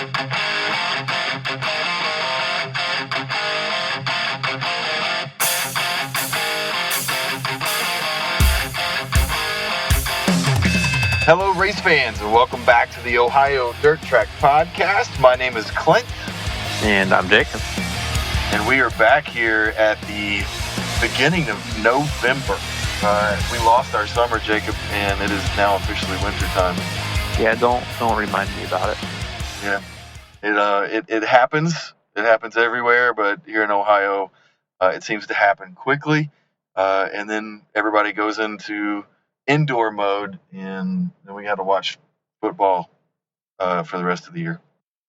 Hello, race fans, and welcome back to the Ohio Dirt Track Podcast. My name is Clint. And I'm Jacob. And we are back here at the beginning of November. We lost our summer, Jacob, and it is now officially wintertime. Yeah, don't remind me about it. Yeah, it happens. It happens everywhere, but here in Ohio, it seems to happen quickly, and then everybody goes into indoor mode, and then we got to watch football for the rest of the year.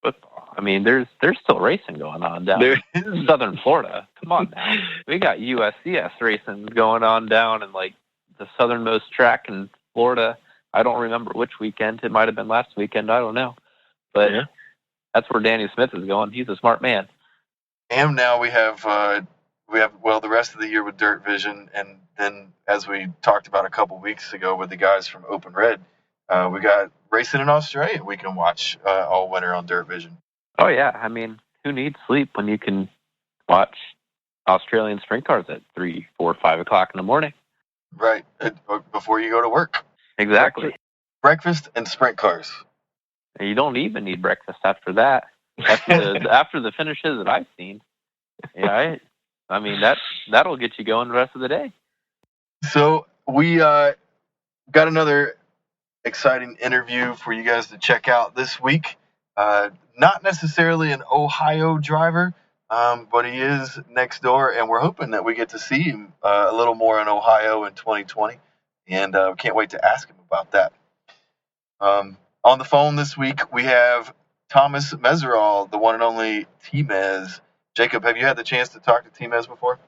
Football. I mean, there's still racing going on down in southern Florida. Come on now. We got USCS racing going on down in like the southernmost track in Florida. I don't remember which weekend. It might have been last weekend. I don't know. But yeah, that's where Danny Smith is going. He's a smart man. And now we have the rest of the year with Dirt Vision, and then as we talked about a couple weeks ago with the guys from Open Red, we got racing in Australia we can watch all winter on Dirt Vision. Oh yeah, I mean, who needs sleep when you can watch Australian sprint cars at 3, 4, 5 o'clock in the morning? Right, before you go to work. Exactly. Breakfast and sprint cars. You don't even need breakfast after that. After the finishes that I've seen. Yeah, I mean, that'll get you going the rest of the day. So we got another exciting interview for you guys to check out this week. Not necessarily an Ohio driver, but he is next door, and we're hoping that we get to see him a little more in Ohio in 2020, and can't wait to ask him about that. On the phone this week, we have Thomas Meseraull, the one and only Tmez. Jacob, have you had the chance to talk to Tmez before?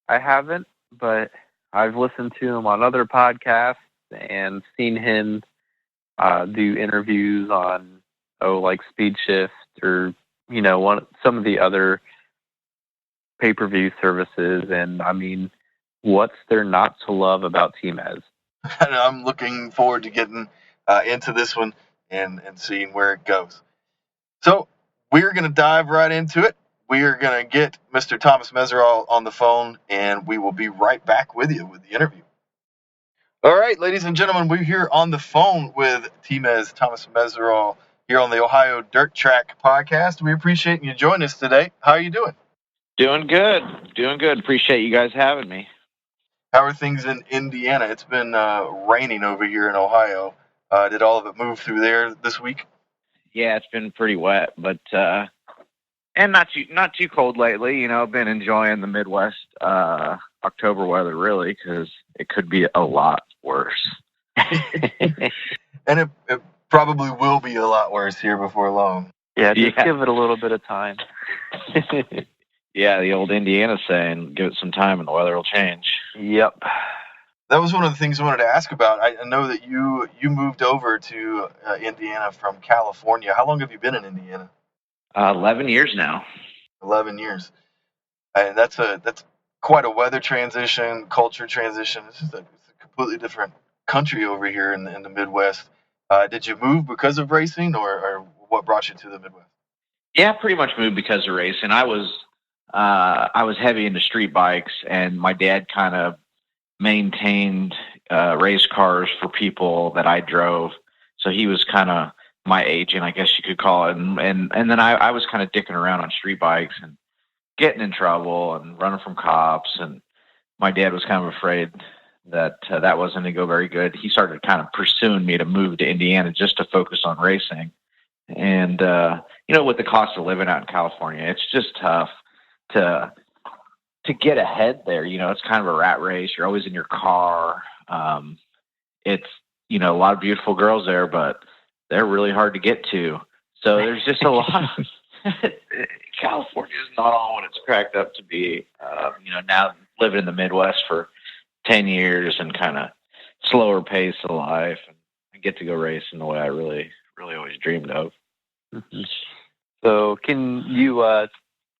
I haven't, but I've listened to him on other podcasts and seen him do interviews on, like Speed Shift or, some of the other pay-per-view services. And, I mean, what's there not to love about Tmez? I'm looking forward to getting into this one and seeing where it goes. So we're going to dive right into it. We are going to get Mr. Thomas Meseraull on the phone, and we will be right back with you with the interview. All right, ladies and gentlemen, we're here on the phone with Tmez, Thomas Meseraull, here on the Ohio Dirt Track Podcast. We appreciate you joining us today. How are you doing? Doing good. Appreciate you guys having me. How are things in Indiana? It's been raining over here in Ohio. Did all of it move through there this week? Yeah, it's been pretty wet, but and not too cold lately. Been enjoying the Midwest October weather really, because it could be a lot worse. And it probably will be a lot worse here before long. Yeah, just give it a little bit of time. Yeah, the old Indiana saying, give it some time and the weather will change. Yep. That was one of the things I wanted to ask about. I know that you moved over to Indiana from California. How long have you been in Indiana? 11 years now. 11 years. And that's quite a weather transition, culture transition. It's just it's a completely different country over here in the Midwest. Did you move because of racing, or what brought you to the Midwest? Yeah, pretty much moved because of racing. I was heavy into street bikes, and my dad kind of maintained race cars for people that I drove. So he was kind of my agent, I guess you could call it. And then I was kind of dicking around on street bikes and getting in trouble and running from cops. And my dad was kind of afraid that that wasn't going to go very good. He started kind of pursuing me to move to Indiana just to focus on racing. And, with the cost of living out in California, it's just tough to get ahead there. It's kind of a rat race. You're always in your car. It's, a lot of beautiful girls there, but they're really hard to get to. So there's just a lot. California is not all what it's cracked up to be. Now living in the Midwest for 10 years and kind of slower pace of life, and I get to go racing the way I really, really always dreamed of. Mm-hmm. So can you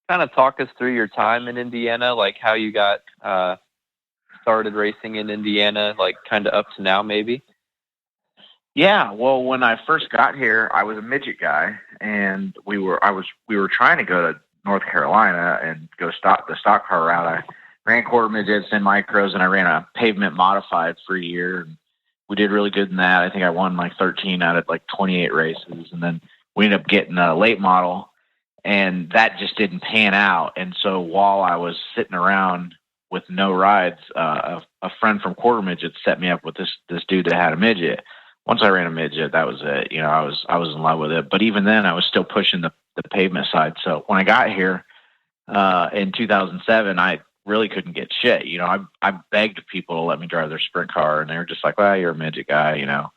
kind of talk us through your time in Indiana, like how you got started racing in Indiana, like kind of up to now maybe? Yeah, well, when I first got here, I was a midget guy, and we were trying to go to North Carolina and go the stock car route. I ran quarter midgets and micros, and I ran a pavement modified for a year. And we did really good in that. I think I won like 13 out of like 28 races, and then we ended up getting a late model, and that just didn't pan out. And so while I was sitting around with no rides, a friend from quarter midget set me up with this dude that had a midget. Once I ran a midget, that was it. You know, I was in love with it. But even then, I was still pushing the pavement side. So when I got here in 2007, I really couldn't get shit. You know, I begged people to let me drive their sprint car, and they were just like, "Well, you're a midget guy, you know,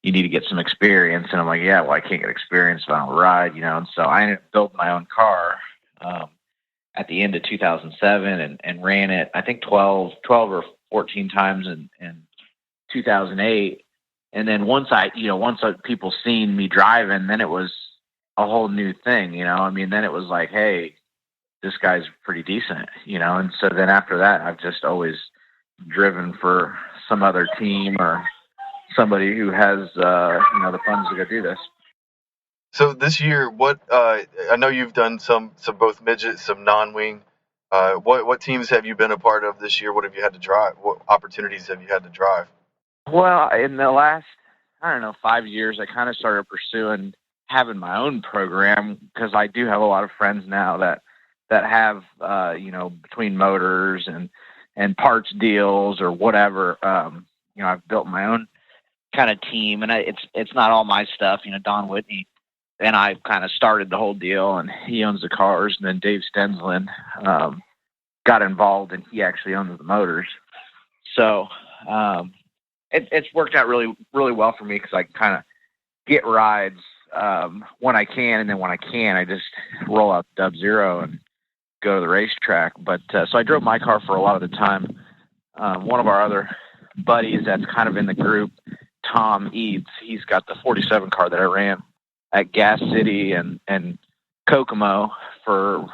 you need to get some experience." And I'm like, "Yeah, well, I can't get experience if I don't ride, you know." And so I ended up building my own car at the end of 2007 and ran it, I think 12 or 14 times in 2008. And then once people seen me driving, then it was a whole new thing, you know. I mean, then it was like, hey, this guy's pretty decent, you know. And so then after that, I've just always driven for some other team or somebody who has, the funds to go do this. So this year, I know you've done some both midget, some non-wing. What teams have you been a part of this year? What have you had to drive? What opportunities have you had to drive? Well, in the last, 5 years, I kind of started pursuing having my own program, because I do have a lot of friends now that have, between motors and parts deals or whatever, I've built my own kind of team, and it's not all my stuff. You know, Don Whitney and I kind of started the whole deal, and he owns the cars, and then Dave Stensland got involved, and he actually owns the motors. So it's worked out really, really well for me, because I kind of get rides when I can, and then when I can, I just roll out Dub Zero and go to the racetrack. But so I drove my car for a lot of the time. One of our other buddies that's kind of in the group, Tom Eads, he's got the 47 car that I ran at Gas City and Kokomo for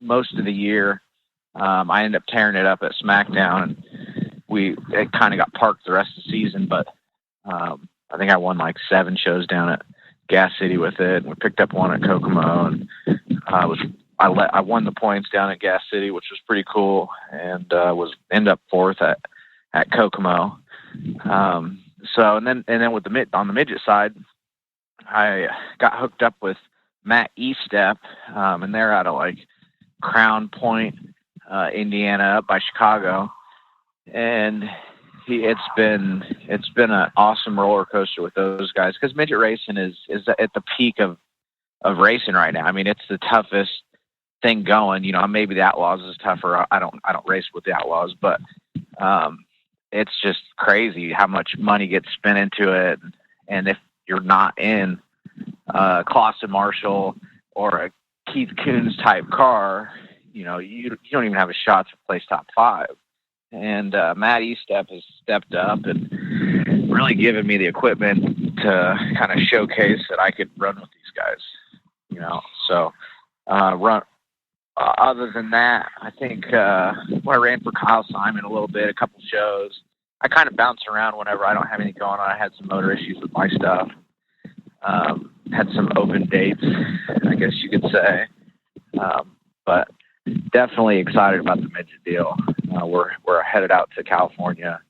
most of the year. I ended up tearing it up at SmackDown, and it kind of got parked the rest of the season, but I think I won like 7 shows down at Gas City with it, and we picked up one at Kokomo, and I won the points down at Gas City, which was pretty cool, and ended up 4th at Kokomo. So and then on the midget side, I got hooked up with Matt Estep, and they're out of like Crown Point, Indiana, up by Chicago, and it's been an awesome roller coaster with those guys, because midget racing is at the peak of racing right now. I mean, it's the toughest thing going. You know, maybe the Outlaws is tougher. I don't race with the Outlaws, but it's just crazy how much money gets spent into it. And if you're not in Clausen Marshall or a Keith Coons type car, you know, you don't even have a shot to place top 5. And Matt Estep has stepped up and really given me the equipment to kind of showcase that I could run with these guys, you know. So other than that, I think I ran for Kyle Simon a little bit, a couple shows. I kind of bounce around whenever I don't have anything going on. I had some motor issues with my stuff. Had some open dates, I guess you could say. But definitely excited about the midget deal. We're headed out to California,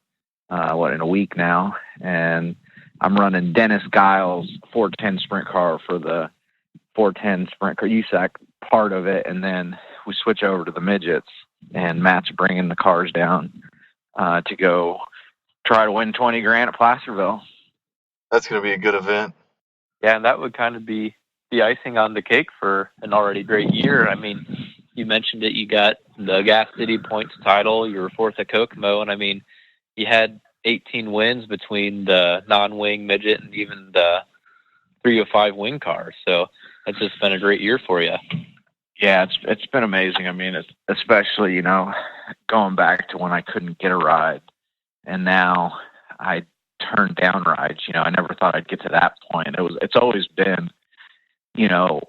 in a week now, and I'm running Dennis Giles' 410 sprint car for the 410 sprint car USAC part of it, and then we switch over to the midgets, and Matt's bringing the cars down to go try to win $20,000 at Placerville. That's going to be a good event. Yeah, and that would kind of be the icing on the cake for an already great year. I mean, you mentioned it. You got the Gas City points title. You were 4th at Kokomo, and I mean, you had 18 wins between the non-wing midget and even the 305 wing cars. So that's just been a great year for you. Yeah, it's been amazing. I mean, especially, you know, going back to when I couldn't get a ride, and now I turned down rides. You know, I never thought I'd get to that point. It's always been, you know,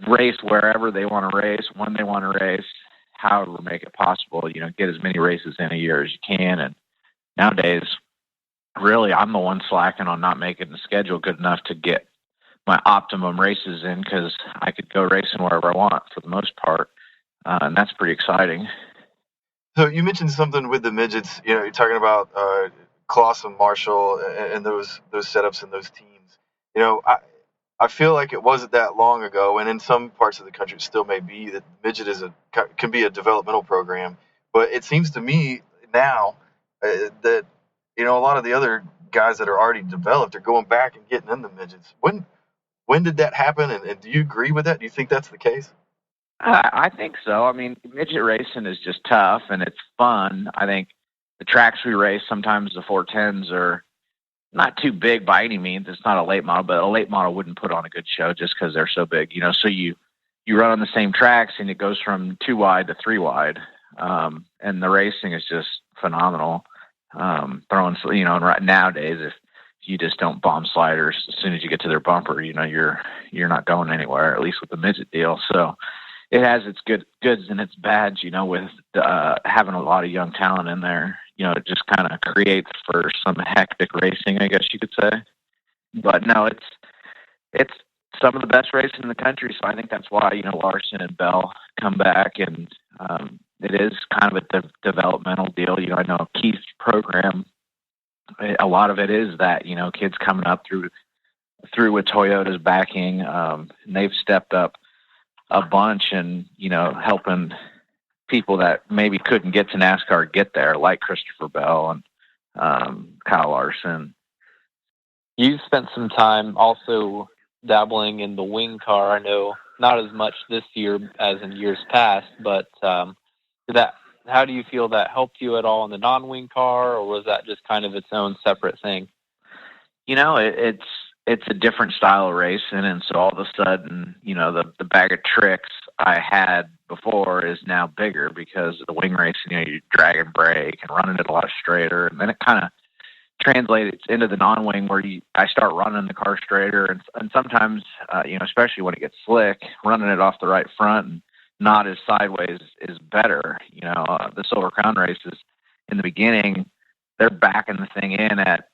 race wherever they want to race, when they want to race, however make it possible, you know, get as many races in a year as you can. And nowadays, really, I'm the one slacking on not making the schedule good enough to get my optimum races in, because I could go racing wherever I want for the most part, and that's pretty exciting. So you mentioned something with the midgets. You're talking about Kloss and Marshall and those setups and those teams. I feel like it wasn't that long ago, and in some parts of the country it still may be, that midget can be a developmental program. But it seems to me now that a lot of the other guys that are already developed are going back and getting in the midgets. When did that happen, and do you agree with that? Do you think that's the case? I think so. I mean, midget racing is just tough and it's fun. I think the tracks we race, sometimes the 410s are not too big by any means. It's not a late model, but a late model wouldn't put on a good show just because they're so big. So you run on the same tracks and it goes from 2 wide to 3 wide, and the racing is just phenomenal. Throwing, right nowadays, if you just don't bomb sliders as soon as you get to their bumper, you're not going anywhere. At least with the midget deal. So it has its goods and its bads, with having a lot of young talent in there. It just kind of creates for some hectic racing, I guess you could say. But no, it's some of the best racing in the country. So I think that's why, Larson and Bell come back, and it is kind of a developmental deal. I know Keith's program, a lot of it is that, kids coming up through with Toyota's backing, and they've stepped up a bunch and, helping people that maybe couldn't get to NASCAR get there, like Christopher Bell and Kyle Larson. You've spent some time also dabbling in the wing car. I know not as much this year as in years past, but how do you feel that helped you at all in the non-wing car, or was that just kind of its own separate thing? It's a different style of racing, and so all of a sudden, the bag of tricks I had before is now bigger because of the wing racing. You drag and brake and running it a lot straighter, and then it kind of translates into the non-wing where I start running the car straighter, and sometimes, especially when it gets slick, running it off the right front and not as sideways is better. The Silver Crown races in the beginning, they're backing the thing in at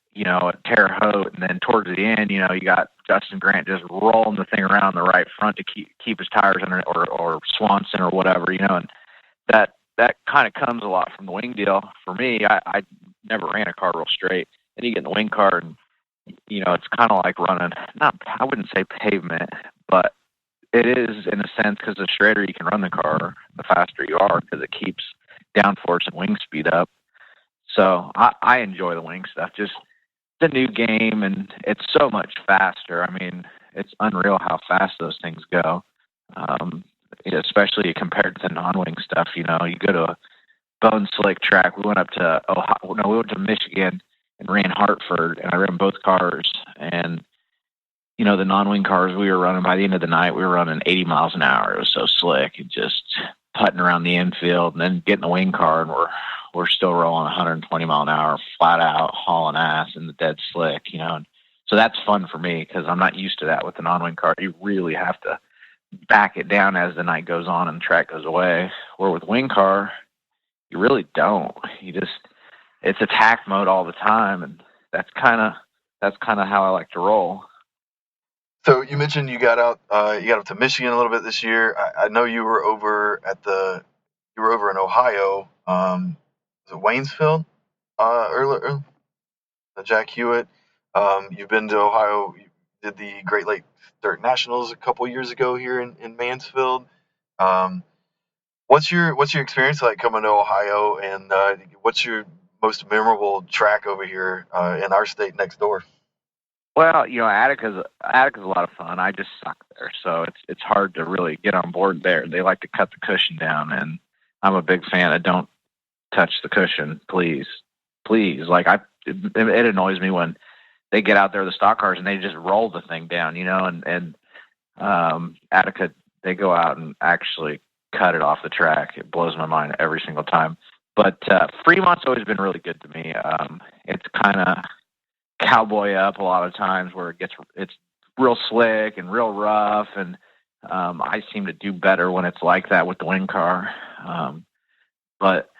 Terre Haute, and then towards the end, you got Justin Grant just rolling the thing around the right front to keep his tires under, or Swanson or whatever, and that kind of comes a lot from the wing deal. For me, I never ran a car real straight. Then you get in the wing car, and it's kind of like running, I wouldn't say pavement, but it is in a sense, because the straighter you can run the car, the faster you are, because it keeps downforce and wing speed up. So I enjoy the wing stuff. Just the new game, and it's so much faster. I mean, it's unreal how fast those things go, especially compared to the non-wing stuff. You go to a bone slick track. We went up to we went to Michigan and ran Hartford, and I ran both cars. And the non-wing cars we were running, by the end of the night, we were running 80 miles an hour. It was so slick, and just putting around the infield, and then getting the wing car, and we're still rolling 120 mile an hour, flat out, hauling ass in the dead slick, and so that's fun for me because I'm not used to that with the non-wing car. You really have to back it down as the night goes on and the track goes away. Where with wing car, you really don't. It's attack mode all the time, and that's kind of how I like to roll. So you mentioned you got up to Michigan a little bit this year. I know you were over in Ohio. Was it Waynesville? Earlier, Jack Hewitt. You've been to Ohio. You did the Great Lakes Dirt Nationals a couple years ago here in Mansfield. What's your experience like coming to Ohio, and what's your most memorable track over here in our state next door? Well, Attica's a lot of fun. I just suck there, so it's hard to really get on board there. They like to cut the cushion down, and I'm a big fan of don't touch the cushion, please. Like it annoys me when they get out there, the stock cars, and they just roll the thing down, and Attica, they go out and actually cut it off the track. It blows my mind every single time. But Fremont's always been really good to me. It's kind of cowboy up a lot of times where it's real slick and real rough, and I seem to do better when it's like that with the wing car. But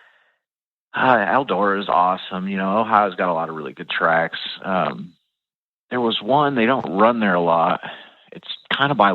Eldora is awesome. Ohio's got a lot of really good tracks. There was one, they don't run there a lot. it's kind of by